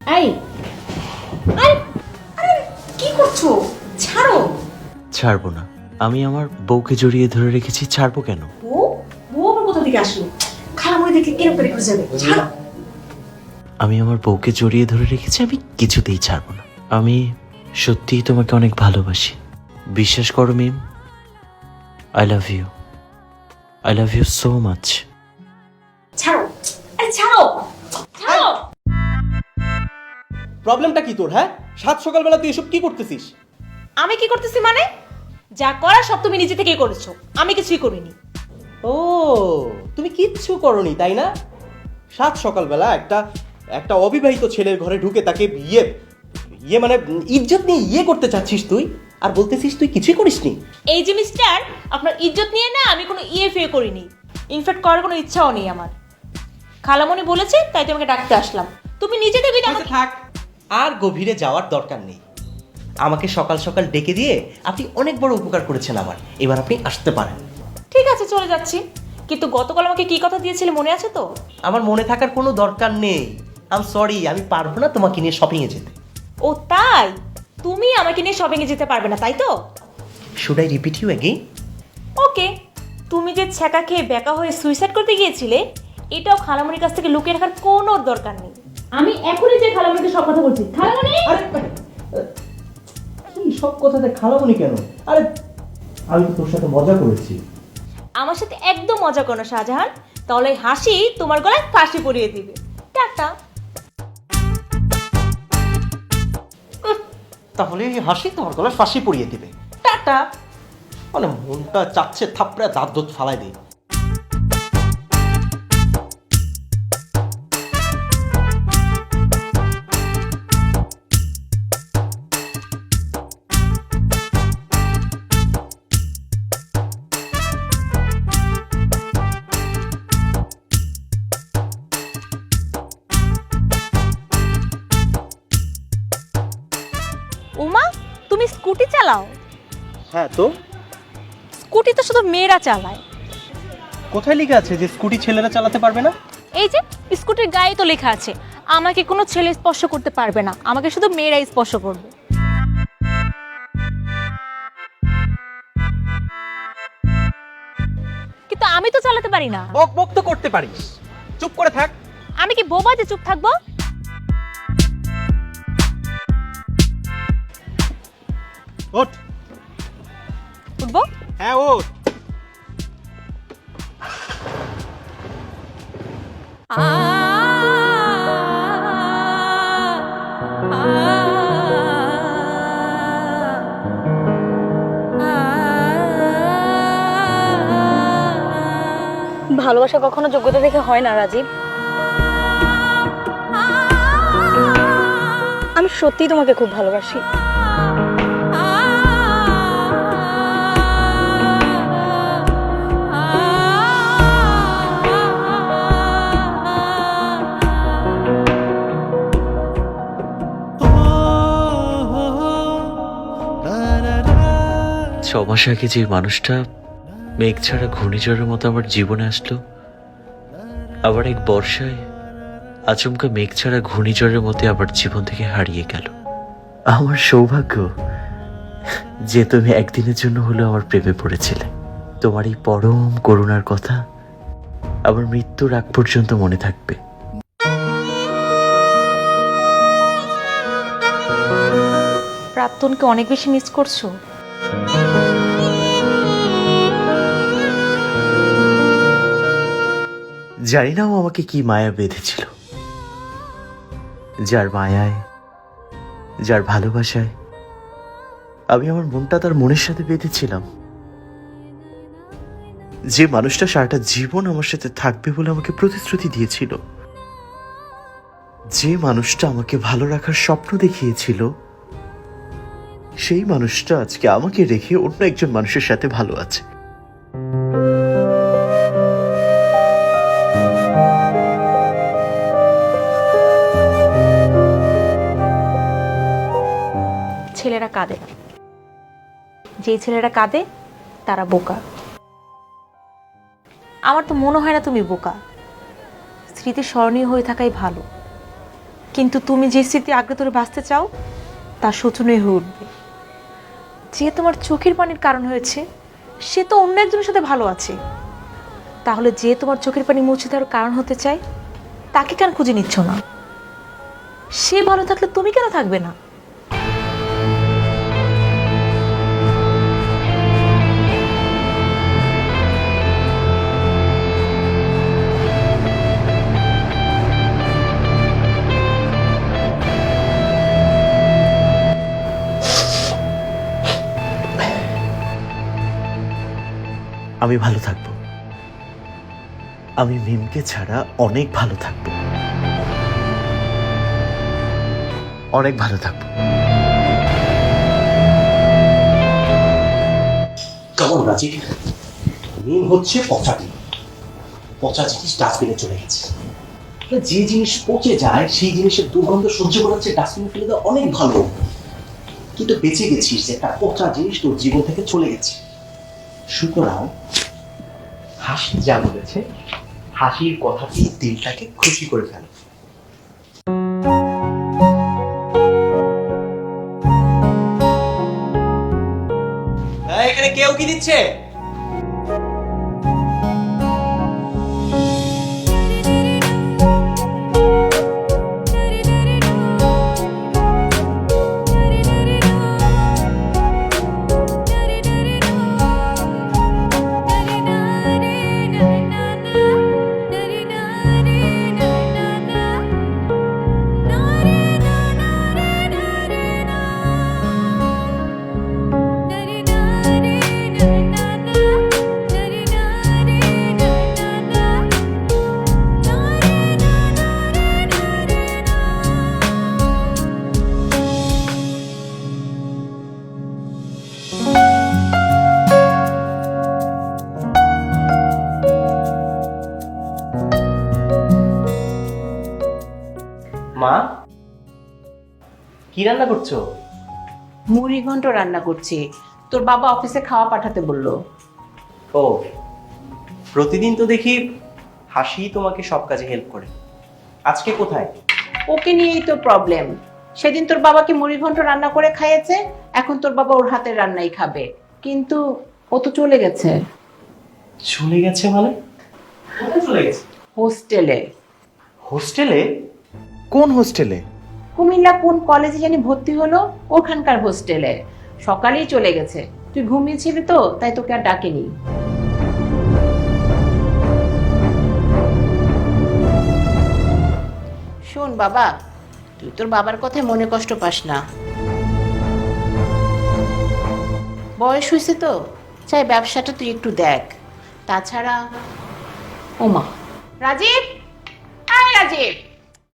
এই আরে আরে কি করছো? ছাড়ো। ছাড়বো না। আমি আমার বউকে জড়িয়ে ধরে রেখেছি, ছাড়বো কেন? বউ বউ আবার কোথা থেকে আসলো? খালামুড়ি দেখে কিরকম করে ঘুরে যাবে? ছাড়ো। আমি আমার বউকে জড়িয়ে ধরে রেখেছি, আমি কিছুতেই ছাড়বো না। আমি সত্যিই তোমাকে অনেক ভালোবাসি, বিশ্বাস করো Mim. I love you, I love you so much. ছাড়ো, আরে ছাড়ো, ছাড়ো। প্রবলেমটা কি তোর? হ্যাঁ, সাত সকালবেলা তুই এসব কি করতেছিস? আমি কি করতেছি মানে? যা করার সব তুমি নিজে থেকেই করেছো, আমি কিছুই করিনি। ও, তুমি কিচ্ছু করনি তাই না? সাত সকালবেলা একটা একটা অবিবাহিত ছেলের ঘরে ঢুকে তাকে বিয়ে ইয়ে মানে ইজ্জত নিয়ে ইয়ে করতে চাচ্ছিস তুই, আর বলতেছিস তুই কিছুই করিসনি। এই যে মিস্টার, আপনার ইজ্জত নিয়ে না আমি কোনো ইয়ে করিনি। ইনফ্যাক্ট করার কোনো ইচ্ছাও নেই আমার। খালামণি বলেছে তাই তোমাকে ডাকতে আসলাম। তুমি নিজে দেবে আচ্ছা, থাক, আর গভীরে যাওয়ার দরকার নেই। আমাকে সকাল সকাল ডেকে দিয়ে আপনি অনেক বড় উপকার করেছেন আমার। এবার আপনি আসতে পারেন। ঠিক আছে, চলে যাচ্ছি। কিন্তু গতকাল আমাকে কি কথা দিয়েছিলে মনে আছে তো? আমার মনে থাকার কোনো দরকার নেই। আই এম সরি, আমি পারবো না তোমাকে নিয়ে শপিংয়ে যেতে। ও তাই? তুমি আমাকে নিয়ে শপিংয়ে যেতে পারবে না তাই তো? Should I repeat you again? Okay. তুমি যে ছ্যাঁকা খেয়ে বেকা হয়ে সুইসাইড করতে গিয়েছিলে, এটাও খালামণির কাছ থেকে লুকিয়ে রাখার কোনো দরকার নেই। আমি এখনই যে খালামণিকে সব কথা বলছি। খালামণি! আরে কি সব কথাতে খালামুনি কেন? আরে আমি তো তোর সাথে মজা করেছি। আমার সাথে একদম মজা করো শাহজাহান, তাহলে এই হাসি তোমার গলায় ফাঁসি পরিয়ে দিবে। টাটা। তাহলে এই হাসি তোমার গলায় ফাঁসি পড়িয়ে দিবে। টাটা। মানে মনটা চাচ্ছে থাপড়ে দাঁত দোত ফালাই দিই। উমা, তুমি স্কুটি চালাও? হ্যাঁ তো, স্কুটি তো শুধু মেয়েরা চালায়। কোথায় লেখা আছে যে স্কুটি ছেলেরা চালাতে পারবে না? এই যে স্কুটির গায়ে তো লেখা আছে, আমাকে কোনো ছেলে স্পর্শ করতে পারবে না, আমাকে শুধু মেয়েরাই স্পর্শ করবে। কিন্তু আমি তো চালাতে পারি না। বক বক তো করতে পারিস, চুপ করে থাক। আমি কি বোবা যে চুপ থাকবো? ওঠ। উঠবো? হ্যাঁ ওঠ। ভালোবাসা কখনো যোগ্যতা দেখে হয় না রাজীব। আমি সত্যিই তোমাকে খুব ভালোবাসি। ছ মাস আগে যে মানুষটা মেঘ ছাড়া ঘূর্ণিঝড়ের মতো আমার জীবনে আসলো, আবার এক বর্ষায় আচমকা মেঘ ছাড়া ঘূর্ণিঝড়ের মতো আবার জীবন থেকে হারিয়ে গেল। আমার সৌভাগ্য যে তুমি একদিনের জন্য হলেও আমার প্রেমে পড়েছিলে। তোমার এই পরম করুণার কথা আমার মৃত্যুর আগ পর্যন্ত মনে থাকবে। প্রাক্তনকে অনেক বেশি মিস করছো? জানি না ও আমাকে কি মায়া বেঁধেছিল, যার মায়ায়, যার ভালোবাসায় আমি আমার মনটা তার মনের সাথে বেঁধেছিলাম। যে মানুষটা সারাটা জীবন আমার সাথে থাকবে বলে আমাকে প্রতিশ্রুতি দিয়েছিল, যে মানুষটা আমাকে ভালো রাখার স্বপ্ন দেখিয়েছিল, সেই মানুষটা আজকে আমাকে রেখে অন্য একজন মানুষের সাথে ভালো আছে। ছেলেরা কাঁদে, যেই ছেলেরা কাঁদে তারা বোকা। আমার তো মনে হয় না তুমি বোকা। স্মৃতি স্মরণীয় হয়ে থাকাই ভালো। কিন্তু তুমি যে স্মৃতি আগে ধরে বাঁচতে চাও তা শোচনীয় হয়ে উঠবে। যে তোমার চোখের পানির কারণ হয়েছে সে তো অন্য একজনের সাথে ভালো আছে, তাহলে যে তোমার চোখের পানি মুছে দেওয়ার কারণ হতে চায় তাকে কেন খুঁজে নিচ্ছ না? সে ভালো থাকলে তুমি কেন থাকবে না? আমি ভালো থাকবো। আমি মিমকে ছাড়া অনেক ভালো থাকবো, অনেক ভালো থাকবো। কেমন রাজীব? মিম হচ্ছে পচাটি, পচা জিনিস ডাস্টবিনে চলে গেছে। যে জিনিস পচে যায় সেই জিনিসের দুর্গন্ধ সহ্য করা হচ্ছে ডাস্টবিনে ফেলে দেওয়া অনেক ভালো, কিন্তু বেঁচে গেছিস যে একটা পচা জিনিস তোর জীবন থেকে চলে গেছে। সুতরাং হাসি যা বলেছে, হাসির কথাটি দিলটাকে খুশি করে ফেলে। এখানে কেউ কি দিচ্ছে? মা, কি রান্না করছো? মুড়ি ঘন্ট রান্না করছি। তোর বাবা অফিসে খাওয়া পাঠাতে বললো। ও, প্রতিদিন তো দেখি হাসি তোমাকে সব কাজে হেল্প করে, আজকে কোথায়? ওকে নিয়েই তো প্রবলেম। সেদিন তোর বাবাকে মুড়ি ঘন্ট রান্না করে খাইয়েছে, এখন তোর বাবা ওর হাতের রান্নাই খাবে, কিন্তু ও তো চলে গেছে। চলে গেছে মানে? কোথায় চলে গেছে? হোস্টেলে। হোস্টেলে? কোন হোস্টেলে? কুমিল্লা কোন কলেজে জানি ভর্তি হলো, ওখানকার হোস্টেলে। সকালেই চলে গেছে, তুই ঘুমিয়েছিলি তো তাই তোকে আর ডাকেনি। শোন বাবা, তুই তোর বাবার কথায় মনে কষ্ট পাস না। বয়স হয়েছে তো, চাই ব্যবসাটা তুই একটু দেখ। তাছাড়া ওমা, রাজীব, আয় রাজীব।